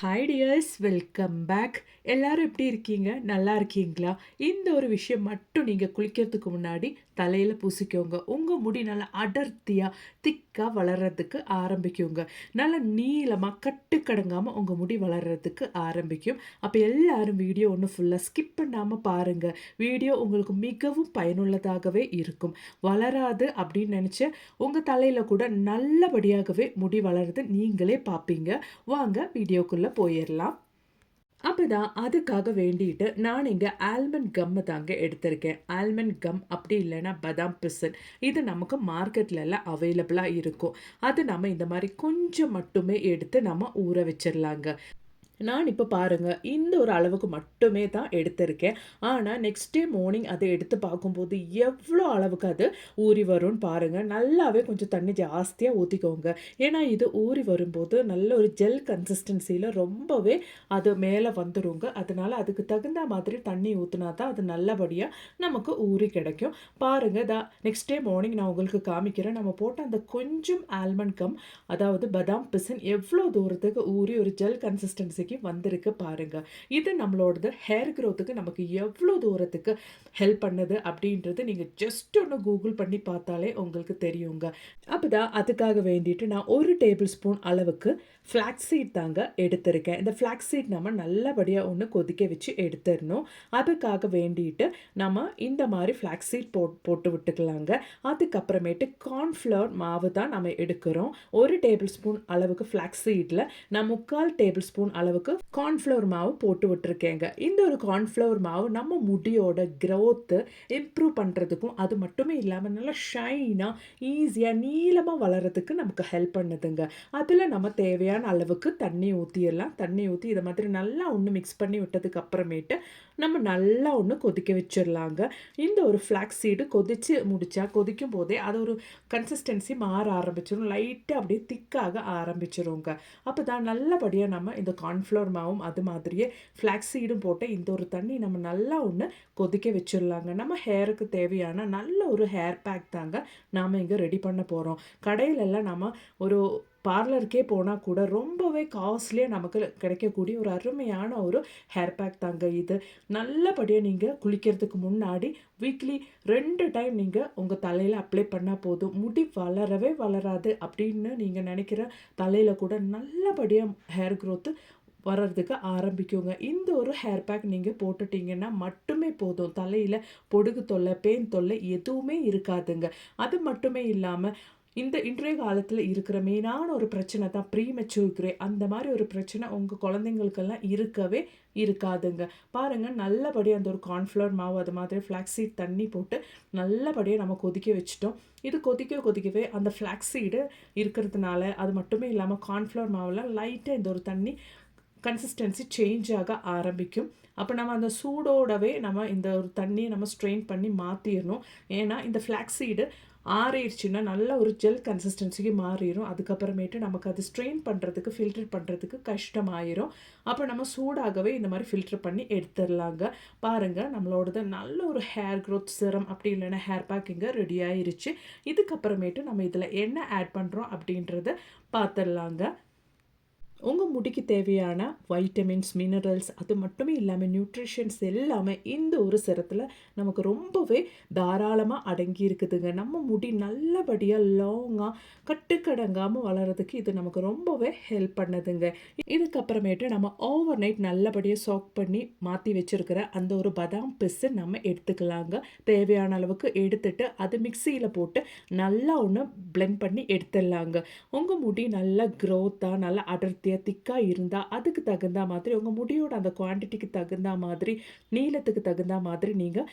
Hi tears, welcome back. எல்லாரும் எப்படி இருக்கீங்க? நல்லா இருக்கீங்களா? இந்த ஒரு விஷயம் மட்டும் நீங்கள் குளிக்கிறதுக்கு முன்னாடி தலையில் பூசிக்கோங்க. உங்கள் முடி நல்லா அடர்த்தியாக திக்காக வளர்கிறதுக்கு ஆரம்பிக்குங்க. நல்லா நீளமாக கட்டுக்கடங்காமல் உங்கள் முடி வளர்கிறதுக்கு ஆரம்பிக்கும். அப்போ எல்லாரும் வீடியோ ஒன்று ஃபுல்லாக ஸ்கிப் பண்ணாமல் பாருங்கள். வீடியோ உங்களுக்கு மிகவும் பயனுள்ளதாகவே இருக்கும். வளராது அப்படின்னு நினச்ச உங்கள் தலையில் கூட நல்லபடியாகவே முடி வளருது நீங்களே பார்ப்பீங்க. வாங்க வீடியோக்குள்ள போயிடலாம். அப்பதான் அதுக்காக வேண்டிட்டு நான் இங்க ஆல்மண்ட் கம் தாங்க எடுத்திருக்கேன். ஆல்மண்ட் கம் அப்படி இல்லைன்னா பதாம் பிசின், இது நமக்கு மார்க்கெட்ல எல்லாம் அவைலபிளா இருக்கும். அது நம்ம இந்த மாதிரி கொஞ்சம் மட்டுமே எடுத்து நம்ம ஊற வச்சிடலாங்க. நான் இப்போ பாருங்க, இந்த ஒரு அளவுக்கு மட்டுமே தான் எடுத்திருக்கேன். ஆனால் நெக்ஸ்ட் டே மார்னிங் அதை எடுத்து பார்க்கும்போது எவ்வளோ அளவுக்கு அது ஊறி வரும்னு பாருங்கள். நல்லாவே கொஞ்சம் தண்ணி ஜாஸ்தியாக ஊற்றிக்கோங்க. ஏன்னா இது ஊறி வரும்போது நல்ல ஒரு ஜெல் கன்சிஸ்டன்சியில் ரொம்பவே அது மேலே வந்துருங்க. அதனால் அதுக்கு தகுந்த மாதிரி தண்ணி ஊற்றினா தான் அது நல்லபடியாக நமக்கு ஊறி கிடைக்கும். பாருங்கள், நெக்ஸ்ட் டே மார்னிங் நான் உங்களுக்கு காமிக்கிறேன். நம்ம போட்ட அந்த கொஞ்சம் ஆல்மண்ட் கம், அதாவது பதாம் பிசின் எவ்வளோ தூரத்துக்கு ஊறி ஒரு ஜெல் கன்சிஸ்டன்சி வந்திருக்கு பாருங்க. இது நம்மளோட ஹேர் க்ரோத்துக்கு நமக்கு எவ்வளோ தூரத்துக்கு ஹெல்ப் பண்ணுது அப்படின்றது நீங்க ஜஸ்ட் ஒன்று கூகுள் பண்ணி பார்த்தாலே உங்களுக்கு தெரியுங்க. அப்பதான் அதுக்காக வேண்டிட்டு நான் 1 டேபிள் ஸ்பூன் அளவுக்கு ஃப்ளாக்ஸ் சீட் தாங்க எடுத்திருக்கேன். இந்த ஃப்ளாக்ஸ் சீட் நம்ம நல்லபடியாக ஒன்று கொதிக்க வச்சு எடுத்துடணும். அதுக்காக வேண்டிட்டு நம்ம இந்த மாதிரி ஃப்ளாக்ஸ் சீட் போட்டு விட்டுக்கலாங்க. அதுக்கப்புறமேட்டு கார்ன்ஃப்ளவர் மாவு தான் நம்ம எடுக்கிறோம். 1 டேபிள் ஸ்பூன் அளவுக்கு ஃப்ளாக்ஸ் சீட்டில் நான் 3/4 டேபிள் ஸ்பூன் அளவுக்கு கார்ன்ஃப்ளவர் மாவு போட்டு விட்டுருக்கேங்க. இந்த ஒரு கார்ன்ஃப்ளவர் மாவு நம்ம முடியோட க்ரோத்து இம்ப்ரூவ் பண்ணுறதுக்கும், அது மட்டுமே இல்லாமல் நல்லா ஷைனாக ஈஸியாக நீளமாக வளர்கிறதுக்கு நமக்கு ஹெல்ப் பண்ணுதுங்க. அதில் நம்ம தேவையான அளவுக்கு தண்ணி ஊற்றிடலாம். தண்ணி ஊற்றி இதை மாதிரி நல்லா ஒன்று மிக்ஸ் பண்ணி விட்டதுக்கு அப்புறமேட்டு நம்ம நல்லா ஒன்று கொதிக்க வச்சிடலாங்க. இந்த ஒரு ஃப்ளாக்ஸ் சீடு கொதிக்கும் போதே அது ஒரு கன்சிஸ்டன்சி மாற ஆரம்பிச்சிடும். லைட்டாக அப்படியே திக்காக ஆரம்பிச்சிருங்க. அப்போ தான் நல்லபடியாக நம்ம இந்த கார்ன்ஃப்ளவர் மாவும் அது மாதிரியே ஃப்ளாக்ஸ் சீடும் போட்டு இந்த ஒரு தண்ணி நம்ம நல்லா ஒன்று கொதிக்க வச்சிடலாங்க. நம்ம ஹேருக்கு தேவையான நல்ல ஒரு ஹேர் பேக் தாங்க நாம் இங்கே ரெடி பண்ண போகிறோம். கடையிலெல்லாம் நம்ம ஒரு பார்லருக்கே போனால் கூட ரொம்பவே காஸ்ட்லியாக நமக்கு கிடைக்கக்கூடிய ஒரு அருமையான ஒரு ஹேர் பேக் தாங்க இது. நல்லபடியாக நீங்கள் குளிக்கிறதுக்கு முன்னாடி வீக்லி 2 டைம் நீங்கள் உங்கள் தலையில் அப்ளை பண்ணால் போதும். முடி வளரவே வளராது அப்படின்னு நீங்கள் நினைக்கிற தலையில் கூட நல்லபடியாக ஹேர் க்ரோத்து வர்றதுக்கு ஆரம்பிக்குங்க. இந்த ஒரு ஹேர் பேக் நீங்கள் போட்டுட்டீங்கன்னா மட்டுமே போதும். தலையில் பொடுகு தொல்லை, பேன் தொல்லை எதுவுமே இருக்காதுங்க. அது மட்டுமே இல்லாமல் இந்த இன்றைய காலத்தில் இருக்கிற மெயினான ஒரு பிரச்சனை தான் ப்ரீமெச்சூர் கிரே. அந்த மாதிரி ஒரு பிரச்சனை உங்கள் குழந்தைங்களுக்கெல்லாம் இருக்கவே இருக்காதுங்க. பாருங்கள், நல்லபடியாக அந்த ஒரு கார்ன்ஃப்ளவர் மாவு அது மாதிரி ஃப்ளாக்ஸ் சீட் தண்ணி போட்டு நல்லபடியாக நம்ம கொதிக்க வச்சுட்டோம். இது கொதிக்கவே அந்த ஃப்ளாக்ஸ் சீடு இருக்கிறதுனால, அது மட்டுமே இல்லாமல் கார்ன்ஃப்ளவர் மாவில் லைட்டாக இந்த ஒரு தண்ணி கன்சிஸ்டன்சி சேஞ்ச் ஆக ஆரம்பிக்கும். அப்போ நம்ம அந்த சூடோடவே நம்ம இந்த ஒரு தண்ணியை நம்ம ஸ்ட்ரெயின் பண்ணி மாற்றிடணும். ஏன்னா இந்த ஃப்ளாக்ஸ் சீடு ஆறிடுச்சுன்னா நல்ல ஒரு ஜெல் கன்சிஸ்டன்சிக்கு மாறிடும். அதுக்கப்புறமேட்டு நமக்கு அது ஸ்ட்ரெயின் பண்ணுறதுக்கு, ஃபில்டர் பண்ணுறதுக்கு கஷ்டமாயிரும். அப்போ நம்ம சூடாகவே இந்த மாதிரி ஃபில்டர் பண்ணி எடுத்துடலாங்க. பாருங்கள், நம்மளோடது நல்ல ஒரு ஹேர் க்ரோத் சிரம் அப்படி இல்லைன்னா ஹேர் பேக் இங்கே ரெடி ஆயிருச்சு. இதுக்கப்புறமேட்டு நம்ம இதில் என்ன ஆட் பண்ணுறோம் அப்படின்றத பார்த்துடலாங்க. உங்கள் முடிக்கு தேவையான வைட்டமின்ஸ், மினரல்ஸ், அது மட்டுமே இல்லாமல் நியூட்ரிஷன்ஸ் எல்லாமே இந்த ஒரு சிரத்தில் நமக்கு ரொம்பவே தாராளமாக அடங்கி இருக்குதுங்க. நம்ம முடி நல்லபடியாக லாங்காக கட்டுக்கடங்காமல் வளர்கிறதுக்கு இது நமக்கு ரொம்பவே ஹெல்ப் பண்ணுதுங்க. இதுக்கப்புறமேட்டு நம்ம ஓவர் நைட் நல்லபடியாக சாக் பண்ணி மாற்றி வச்சுருக்கிற அந்த ஒரு பதாம் பிஸ்ஸு நம்ம எடுத்துக்கலாங்க. தேவையான அளவுக்கு எடுத்துட்டு அது மிக்சியில் போட்டு நல்லா ஒன்று பிளெண்ட் பண்ணி எடுத்துடலாங்க. உங்கள் முடி நல்லா க்ரோத்தாக நல்லா அடர்த்தியாக திக்காக இருந்தால் அதுக்கு தகுந்த மாதிரி உங்கள் முடியோட அந்த குவான்டிட்டிக்கு தகுந்த மாதிரி, நீளத்துக்கு தகுந்த மாதிரி நீங்கள்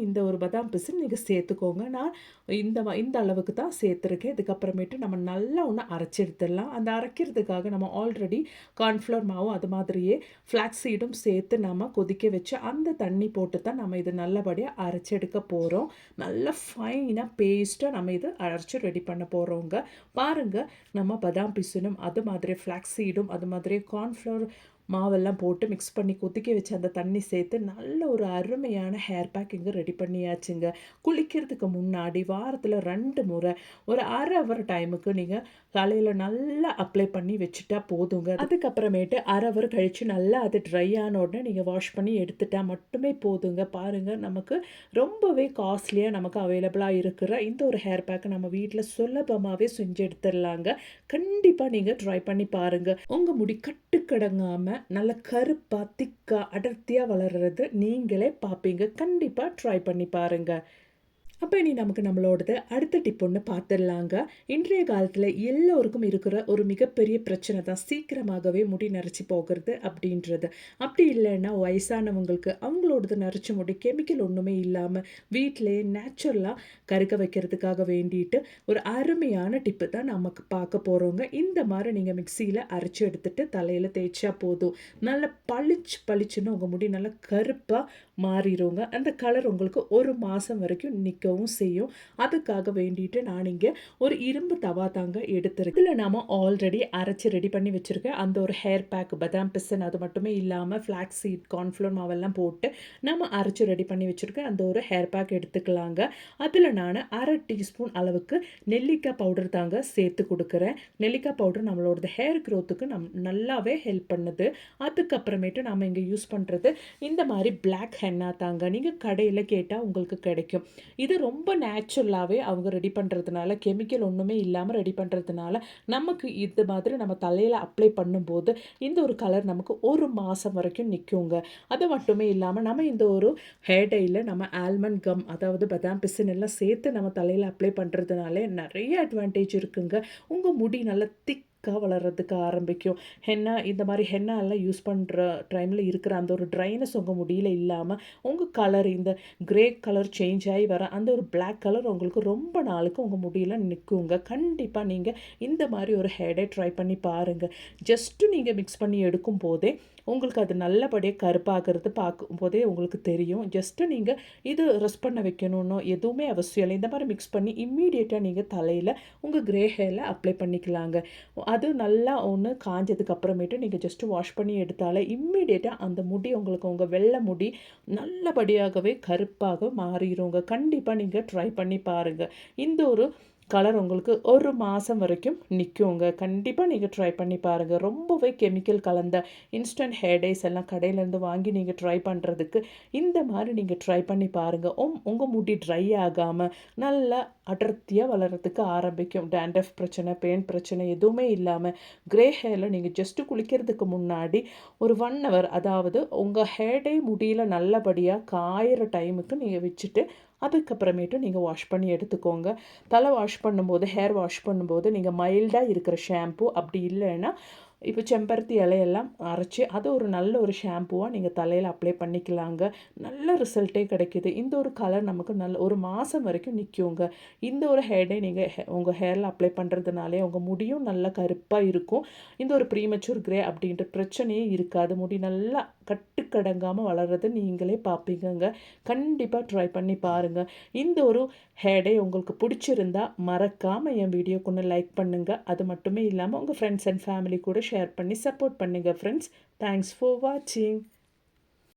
இந்த ஒரு பதாம் பிசின் நீங்கள் சேர்த்துக்கோங்க. நான் இந்த அளவுக்கு தான் சேர்த்துருக்கேன். இதுக்கப்புறமேட்டு நம்ம நல்லா ஒன்று அரைச்சி எடுத்துடலாம். அந்த அரைக்கிறதுக்காக நம்ம ஆல்ரெடி கார்ன்ஃப்ளவர் மாவும் அது மாதிரியே ஃப்ளாக்ஸ் சீடும் சேர்த்து நம்ம கொதிக்க வச்சு அந்த தண்ணி போட்டு தான் நம்ம இது நல்லபடியாக அரைச்சி எடுக்க போகிறோம். நல்ல ஃபைனாக பேஸ்ட்டாக நம்ம இது அரைச்சி ரெடி பண்ண போகிறோங்க. பாருங்கள், நம்ம பதாம் பிசினும் அது மாதிரி ஃப்ளாக்ஸ் சீடும் அது மாதிரி கார்ன்ஃப்ளவர் மாவெல்லாம் போட்டு மிக்ஸ் பண்ணி கொதிக்க வச்சு அந்த தண்ணி சேர்த்து நல்ல ஒரு அருமையான ஹேர் பேக் இங்கே ரெடி பண்ணியாச்சுங்க. குளிக்கிறதுக்கு முன்னாடி வாரத்தில் 2 முறை ஒரு அரை ஹவர் டைமுக்கு நீங்கள் தலையில் நல்லா அப்ளை பண்ணி வச்சுட்டா போதுங்க. அதுக்கப்புறமேட்டு அரை ஹவர் கழித்து நல்லா அது ட்ரை ஆன உடனே நீங்கள் வாஷ் பண்ணி எடுத்துட்டா மட்டுமே போதுங்க. பாருங்கள், நமக்கு ரொம்பவே காஸ்ட்லியாக நமக்கு அவைலபிளாக இருக்கிற இந்த ஒரு ஹேர் பேக்கை நம்ம வீட்டில் சுலபமாகவே செஞ்சு எடுத்துடலாங்க. கண்டிப்பாக நீங்கள் ட்ரை பண்ணி பாருங்கள். உங்கள் முடி கட்டுக்கடங்காமல் நல்ல கருப்பாக திக்காக அடர்த்தியாக வளர்கிறது நீங்களே பார்ப்பீங்க. கண்டிப்பாக ட்ரை பண்ணி பாருங்கள். அப்போ இனி நமக்கு நம்மளோடது அடுத்த டிப் ஒன்று பார்த்துடலாங்க. இன்றைய காலத்தில் எல்லோருக்கும் இருக்கிற ஒரு மிகப்பெரிய பிரச்சனை தான் சீக்கிரமாகவே முடி நரைச்சி போகிறது அப்படின்றது. அப்படி இல்லைன்னா வயசானவங்களுக்கு அவங்களோடது நரைச்சி முடி கெமிக்கல் ஒன்றுமே இல்லாமல் வீட்டிலேயே நேச்சுரலாக கருக்க வைக்கிறதுக்காக வேண்டிட்டு ஒரு அருமையான டிப்பு தான் நமக்கு பார்க்க போகிறோங்க. இந்த மாதிரி நீங்கள் மிக்சியில் அரைச்சி எடுத்துகிட்டு தலையில் தேய்ச்சா போதும். நல்லா பளிச்சுன்னு உங்கள் முடி நல்லா கருப்பாக மாறிடுங்க. அந்த கலர் உங்களுக்கு ஒரு மாதம் வரைக்கும் நிற்கவும் செய்யும். அதுக்காக வேண்டிட்டு நான் இங்கே ஒரு இரும்பு தவா தாங்க எடுத்துருக்கேன். இதில் நாம் ஆல்ரெடி அரைச்சி ரெடி பண்ணி வச்சுருக்கேன் அந்த ஒரு ஹேர் பேக், பதாம் பிசன், அது மட்டுமே இல்லாமல் ஃப்ளாக்ஸ் சீட், கார்ன்ஃப்ளவர் மாவெல்லாம் போட்டு நம்ம அரைச்சி ரெடி பண்ணி வச்சுருக்கேன் அந்த ஒரு ஹேர் பேக் எடுத்துக்கலாங்க. அதில் நான் அரை டீஸ்பூன் அளவுக்கு நெல்லிக்காய் பவுடர் தாங்க சேர்த்து கொடுக்குறேன். நெல்லிக்காய் பவுடர் நம்மளோட ஹேர் க்ரோத்துக்கு நல்லாவே ஹெல்ப் பண்ணுது. அதுக்கப்புறமேட்டு நம்ம இங்கே யூஸ் பண்ணுறது இந்த மாதிரி பிளாக் ஹென்னா தாங்க. நீங்கள் கடையில் கேட்டால் உங்களுக்கு கிடைக்கும். இது ரொம்ப நேச்சுரலாகவே அவங்க ரெடி பண்ணுறதுனால, கெமிக்கல் ஒன்றுமே இல்லாமல் ரெடி பண்ணுறதுனால நமக்கு இது மாதிரி நம்ம தலையில் அப்ளை பண்ணும்போது இந்த ஒரு கலர் நமக்கு ஒரு மாதம் வரைக்கும் நிற்குங்க. அது மட்டுமே இல்லாமல் நம்ம இந்த ஒரு ஹேர் டையில் நம்ம ஆல்மண்ட் கம், அதாவது பதாம் பிசின் எல்லாம் சேர்த்து நம்ம தலையில் அப்ளை பண்ணுறதுனால நிறைய அட்வான்டேஜ் இருக்குங்க. உங்கள் முடி நல்லா வளர்கிறதுக்கு ஆரம்பிக்கும். ஹென்னா, இந்த மாதிரி ஹென்னா எல்லாம் யூஸ் பண்ணுற டைமில் இருக்கிற அந்த ஒரு ட்ரைனஸ் உங்கள் முடியில் இல்லாமல் உங்கள் கலர் இந்த கிரே கலர் சேஞ்ச் ஆகி வர அந்த ஒரு பிளாக் கலர் உங்களுக்கு ரொம்ப நாளுக்கு உங்கள் முடியில் நிற்குங்க. கண்டிப்பாக நீங்கள் இந்த மாதிரி ஒரு ஹேரை ட்ரை பண்ணி பாருங்கள். ஜஸ்ட்டு நீங்கள் மிக்ஸ் பண்ணி எடுக்கும் போதே உங்களுக்கு அது நல்லபடியாக கருப்பாகிறது பார்க்கும்போதே உங்களுக்கு தெரியும். ஜஸ்ட்டு நீங்கள் இது ரெஸ்ட் பண்ண வைக்கணும்னோ எதுவுமே அவசியம் இல்லை. இந்த மாதிரி மிக்ஸ் பண்ணி இம்மீடியட்டாக நீங்கள் தலையில் உங்கள் கிரே ஹேரில் அப்ளை பண்ணிக்கலாங்க. அது நல்லா ஒன்று காஞ்சதுக்கு அப்புறமேட்டு நீங்கள் ஜஸ்ட்டு வாஷ் பண்ணி எடுத்தாலே இம்மீடியட்டாக அந்த முடி உங்களுக்கு உங்கள் வெள்ளை முடி நல்லபடியாகவே கருப்பாக மாறிடுங்க. கண்டிப்பாக நீங்கள் ட்ரை பண்ணி பாருங்கள். இந்த ஒரு கலர் உங்களுக்கு ஒரு மாதம் வரைக்கும் நிற்குங்க. கண்டிப்பாக நீங்கள் ட்ரை பண்ணி பாருங்கள். ரொம்பவே கெமிக்கல் கலந்த இன்ஸ்டன்ட் ஹேர் டைஸ் எல்லாம் கடையிலேருந்து வாங்கி நீங்கள் ட்ரை பண்ணுறதுக்கு இந்த மாதிரி நீங்கள் ட்ரை பண்ணி பாருங்கள். உங்கள் முடி ட்ரை ஆகாமல் நல்லா அடர்த்தியாக வளர்கிறதுக்கு ஆரம்பிக்கும். டேண்ட்ரஃப் பிரச்சனை, பெயின் பிரச்சனை எதுவுமே இல்லாமல் கிரே ஹேரில் நீங்கள் ஜஸ்ட்டு குளிக்கிறதுக்கு முன்னாடி ஒரு 1 ஹவர், அதாவது உங்கள் ஹேர் டை முடியில் நல்லபடியாக காயிற டைமுக்கு நீங்கள் வச்சுட்டு அதுக்கப்புறமேட்டு நீங்கள் வாஷ் பண்ணி எடுத்துக்கோங்க. தலை வாஷ் பண்ணும்போது, ஹேர் வாஷ் பண்ணும்போது நீங்கள் மைல்டாக இருக்கிற ஷாம்பு, அப்படி இல்லைன்னா இப்போ செம்பருத்தி இலையெல்லாம் அரைச்சி அது ஒரு நல்ல ஒரு ஷாம்புவாக நீங்கள் தலையில் அப்ளை பண்ணிக்கலாங்க. நல்ல ரிசல்ட்டே கிடைக்கிது. இந்த ஒரு கலர் நமக்கு நல்ல ஒரு மாதம் வரைக்கும் நிற்குங்க. இந்த ஒரு ஹேர் டை நீங்கள் உங்கள் ஹேரில் அப்ளை பண்ணுறதுனாலே உங்கள் முடியும் நல்லா கருப்பாக இருக்கும். இந்த ஒரு ப்ரீமெச்சூர் கிரே அப்படின்ற பிரச்சனையே இருக்காது. முடி நல்லா கட்டுக்கடங்காமல் வளர்கிறது நீங்களே பார்ப்பீங்கங்க. கண்டிப்பாக ட்ரை பண்ணி பாருங்கள். இந்த ஒரு ஹேர் டை உங்களுக்கு பிடிச்சிருந்தா மறக்காமல் என் வீடியோக்கு ஒன்று லைக் பண்ணுங்கள். அது மட்டுமே இல்லாமல் உங்கள் ஃப்ரெண்ட்ஸ் அண்ட் ஃபேமிலி கூட ஷேர் பண்ணி சப்போர்ட் பண்ணுங்கள் ஃப்ரெண்ட்ஸ். தேங்க்ஸ் ஃபார் வாட்சிங்.